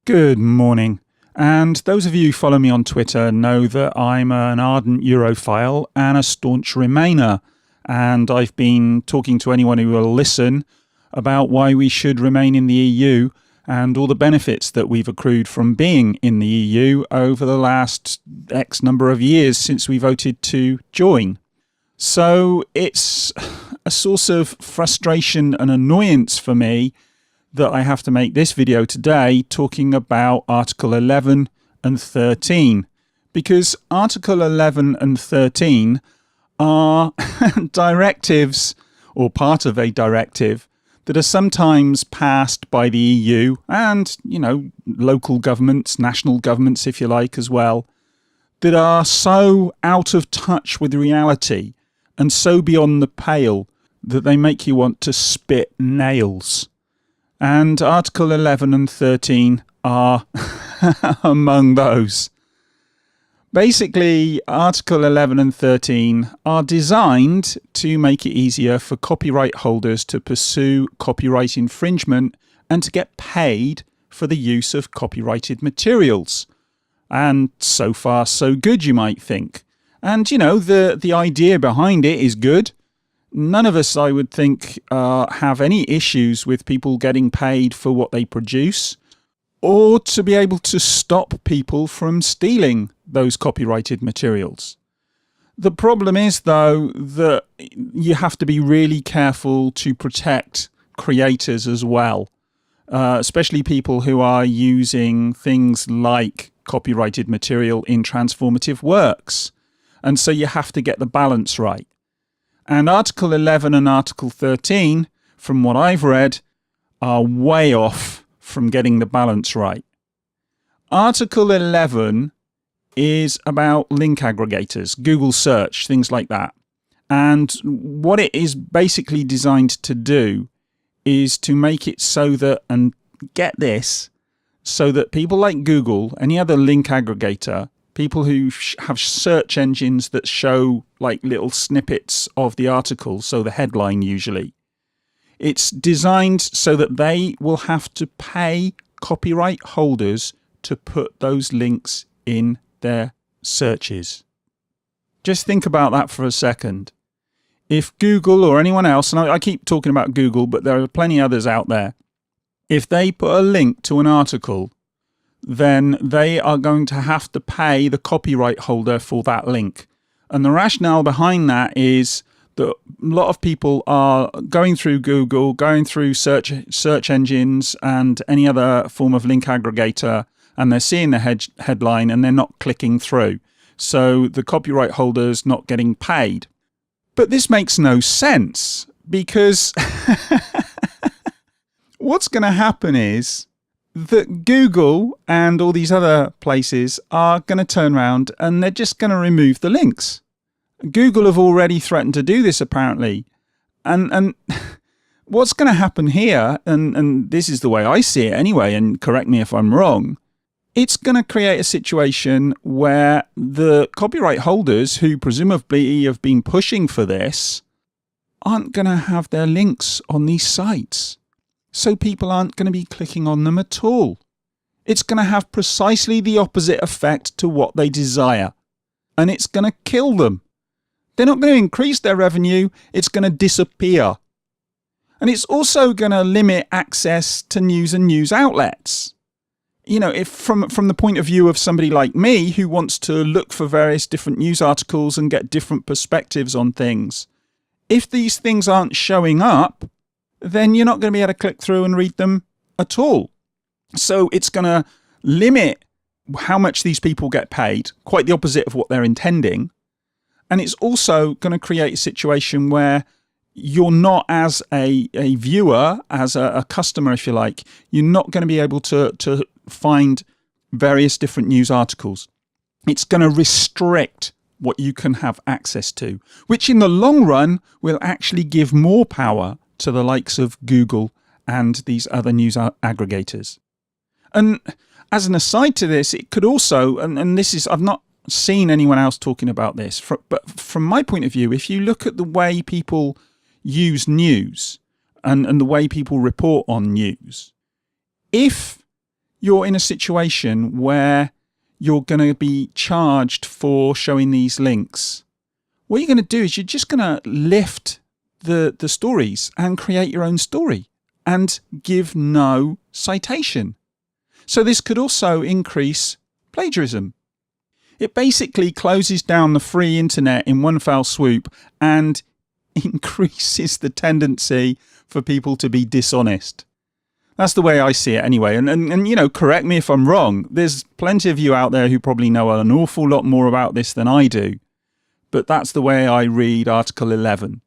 Good morning. And those of you who follow me on Twitter know that I'm an ardent Europhile and a staunch Remainer. And I've been talking to anyone who will listen about why we should remain in the EU and all the benefits that we've accrued from being in the EU over the last X number of years since we voted to join. So it's a source of frustration and annoyance for me that I have to make this video today talking about Article 11 and 13, because Article 11 and 13 are directives, or part of a directive, that are sometimes passed by the EU and, local governments, national governments, if you like, as well, that are so out of touch with reality and so beyond the pale that they make you want to spit nails. And Article 11 and 13 are among those. Basically, Article 11 and 13 are designed to make it easier for copyright holders to pursue copyright infringement and to get paid for the use of copyrighted materials. And so far, so good, you might think. And, the idea behind it is good. None of us, I would think, have any issues with people getting paid for what they produce, or to be able to stop people from stealing those copyrighted materials. The problem is, though, that you have to be really careful to protect creators as well, especially people who are using things like copyrighted material in transformative works. And so you have to get the balance right. And Article 11 and Article 13, from what I've read, are way off from getting the balance right. Article 11 is about link aggregators, Google search, things like that. And what it is basically designed to do is to make it so that, and get this, so that people like Google, any other link aggregator, people who have search engines that show like little snippets of the article, so the headline usually, it's designed so that they will have to pay copyright holders to put those links in their searches. Just think about that for a second. If Google or anyone else, and I keep talking about Google, but there are plenty others out there, if they put a link to an article, then they are going to have to pay the copyright holder for that link. And the rationale behind that is that a lot of people are going through Google, going through search engines and any other form of link aggregator, and they're seeing the headline and they're not clicking through. So the copyright holder's not getting paid. But this makes no sense, because what's going to happen is that Google and all these other places are going to turn around and they're just going to remove the links. Google have already threatened to do this, apparently. And what's going to happen here, and this is the way I see it anyway, and correct me if I'm wrong, it's going to create a situation where the copyright holders, who presumably have been pushing for this, aren't going to have their links on these sites. So people aren't going to be clicking on them at all. It's going to have precisely the opposite effect to what they desire. And it's going to kill them. They're not going to increase their revenue, it's going to disappear. And it's also going to limit access to news and news outlets. If from the point of view of somebody like me who wants to look for various different news articles and get different perspectives on things, if these things aren't showing up, then you're not going to be able to click through and read them at all. So it's going to limit how much these people get paid, quite the opposite of what they're intending. And it's also going to create a situation where you're not, as a viewer, as a customer, if you like, you're not going to be able to find various different news articles. It's going to restrict what you can have access to, which in the long run will actually give more power to the likes of Google and these other news aggregators. And as an aside to this, it could also, and this is, I've not seen anyone else talking about this, but from my point of view, if you look at the way people use news and the way people report on news, if you're in a situation where you're going to be charged for showing these links, what you're going to do is you're just going to lift the stories and create your own story and give no citation. So this could also increase plagiarism. It basically closes down the free internet in one fell swoop and increases the tendency for people to be dishonest. That's the way I see it anyway. And you know, correct me if I'm wrong. There's plenty of you out there who probably know an awful lot more about this than I do. But that's the way I read Article 11.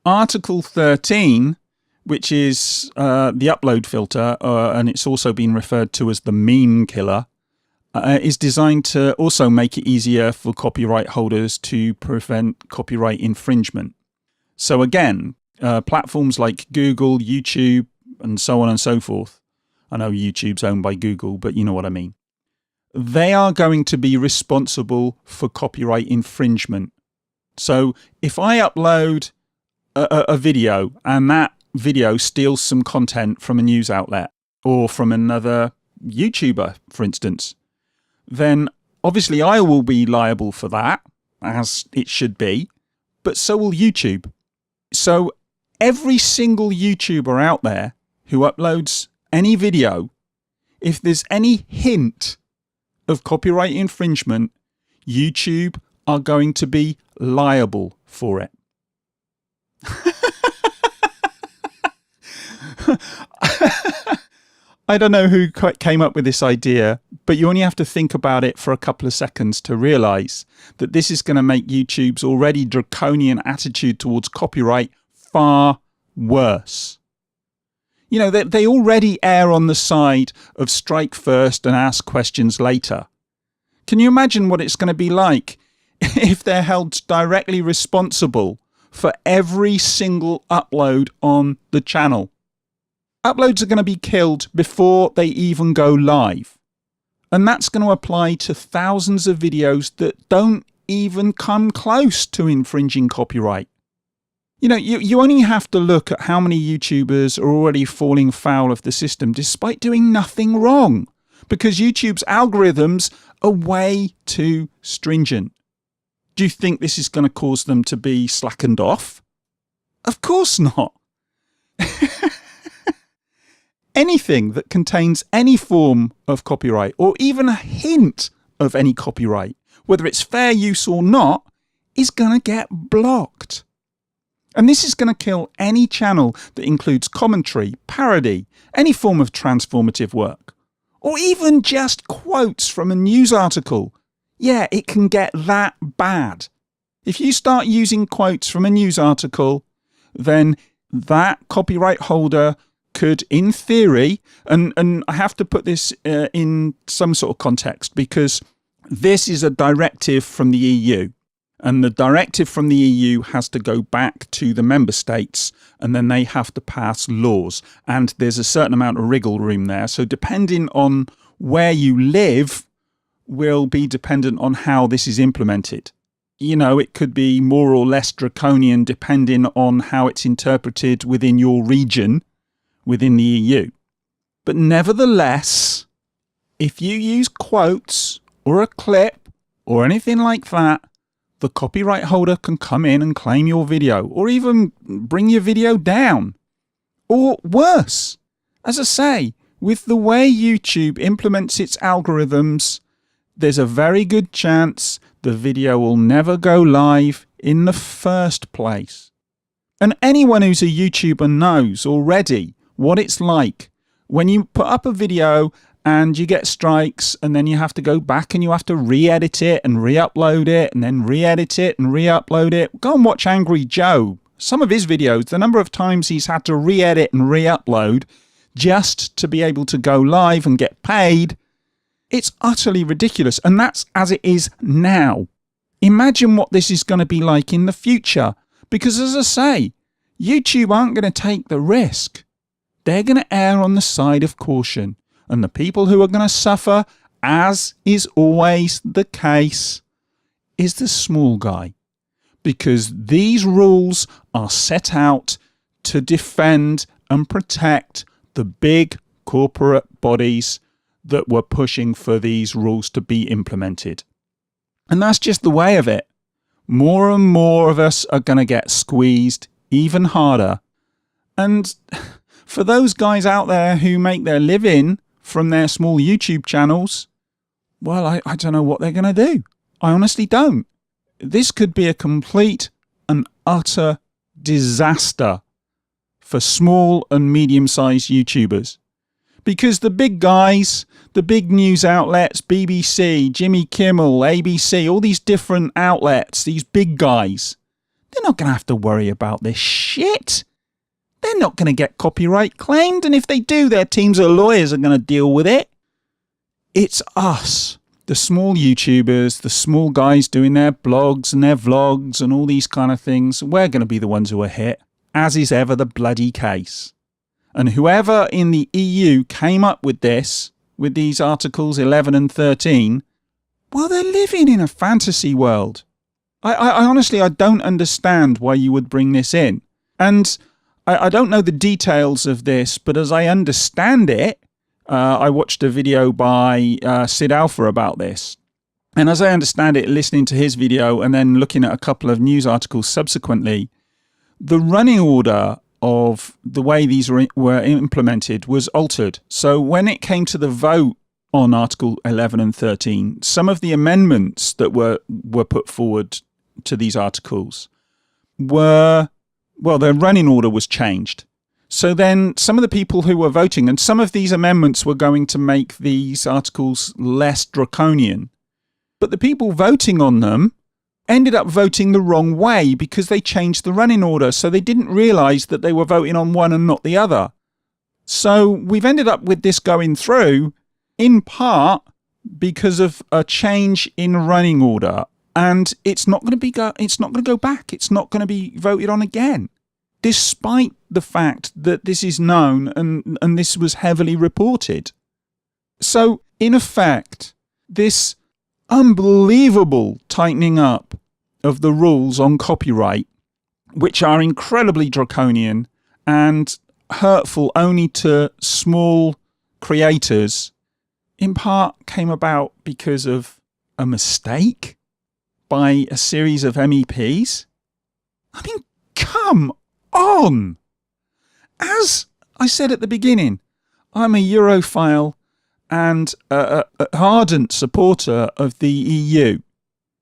Article 13, which is the upload filter, and it's also been referred to as the meme killer, is designed to also make it easier for copyright holders to prevent copyright infringement. So again, platforms like Google, YouTube, and so on and so forth. I know YouTube's owned by Google, but you know what I mean. They are going to be responsible for copyright infringement. So if I upload a video and that video steals some content from a news outlet or from another YouTuber, for instance, then obviously I will be liable for that, as it should be, but so will YouTube. So every single YouTuber out there who uploads any video, if there's any hint of copyright infringement, YouTube are going to be liable for it. I don't know who came up with this idea, but you only have to think about it for a couple of seconds to realise that this is going to make YouTube's already draconian attitude towards copyright far worse. You know, they already err on the side of strike first and ask questions later. Can you imagine what it's going to be like if they're held directly responsible for every single upload on the channel? Uploads are going to be killed before they even go live. And that's going to apply to thousands of videos that don't even come close to infringing copyright. You know, you only have to look at how many YouTubers are already falling foul of the system despite doing nothing wrong, because YouTube's algorithms are way too stringent. Do you think this is going to cause them to be slackened off? Of course not. Anything that contains any form of copyright or even a hint of any copyright, whether it's fair use or not, is going to get blocked. And this is going to kill any channel that includes commentary, parody, any form of transformative work, or even just quotes from a news article. Yeah, it can get that bad. If you start using quotes from a news article, then that copyright holder could, in theory, and I have to put this in some sort of context because this is a directive from the EU. And the directive from the EU has to go back to the member states and then they have to pass laws. And there's a certain amount of wriggle room there. So depending on where you live will be dependent on how this is implemented. You know, it could be more or less draconian depending on how it's interpreted within your region within the EU. But nevertheless, if you use quotes or a clip or anything like that, the copyright holder can come in and claim your video or even bring your video down. Or worse, as I say, with the way YouTube implements its algorithms, there's a very good chance the video will never go live in the first place. And anyone who's a YouTuber knows already what it's like when you put up a video and you get strikes and then you have to go back and you have to re-edit it and re-upload it and then re-edit it and re-upload it. Go and watch Angry Joe. Some of his videos, the number of times he's had to re-edit and re-upload just to be able to go live and get paid, it's utterly ridiculous. And that's as it is now. Imagine what this is going to be like in the future. Because as I say, YouTube aren't going to take the risk. They're going to err on the side of caution. And the people who are going to suffer, as is always the case, is the small guy. Because these rules are set out to defend and protect the big corporate bodies that were pushing for these rules to be implemented. And that's just the way of it. More and more of us are going to get squeezed even harder. And for those guys out there who make their living from their small YouTube channels, well, I don't know what they're going to do. I honestly don't. This could be a complete and utter disaster for small and medium-sized YouTubers. Because the big guys, the big news outlets, BBC, Jimmy Kimmel, ABC, all these different outlets, these big guys, they're not going to have to worry about this shit. They're not going to get copyright claimed, and if they do, their teams of lawyers are going to deal with it. It's us, the small YouTubers, the small guys doing their blogs and their vlogs and all these kind of things. We're going to be the ones who are hit, as is ever the bloody case. And whoever in the EU came up with this, with these Articles 11 and 13, well, they're living in a fantasy world. I honestly, I don't understand why you would bring this in. And I don't know the details of this, but as I understand it, I watched a video by Sid Alpha about this. And as I understand it, listening to his video and then looking at a couple of news articles subsequently, the running order of the way these were implemented was altered. So when it came to the vote on Article 11 and 13, some of the amendments that were put forward to these articles were, well, their running order was changed. So then some of the people who were voting, and some of these amendments were going to make these articles less draconian, but the people voting on them ended up voting the wrong way because they changed the running order. So they didn't realise that they were voting on one and not the other. So we've ended up with this going through in part because of a change in running order, and it's not going to go back. It's not going to be voted on again, despite the fact that this is known and this was heavily reported. So in effect, this unbelievable tightening up of the rules on copyright, which are incredibly draconian and hurtful only to small creators, in part came about because of a mistake by a series of MEPs. I mean, come on! As I said at the beginning, I'm a Europhile and a ardent supporter of the EU.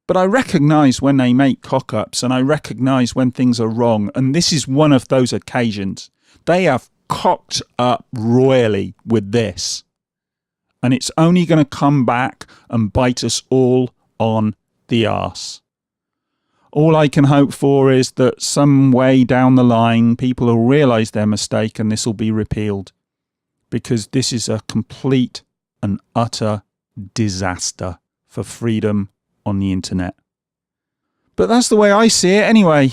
But I recognise when they make cock-ups, and I recognise when things are wrong, and this is one of those occasions. They have cocked up royally with this. And it's only going to come back and bite us all on the arse. All I can hope for is that some way down the line people will realise their mistake and this will be repealed. Because this is a complete and utter disaster for freedom on the internet. But that's the way I see it anyway.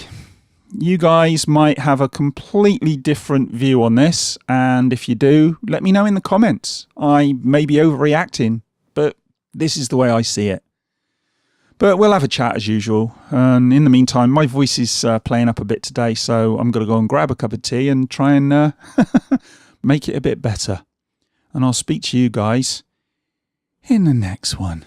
You guys might have a completely different view on this, and if you do, let me know in the comments. I may be overreacting, but this is the way I see it. But we'll have a chat as usual, and in the meantime, my voice is playing up a bit today, so I'm going to go and grab a cup of tea and try and make it a bit better. And I'll speak to you guys in the next one.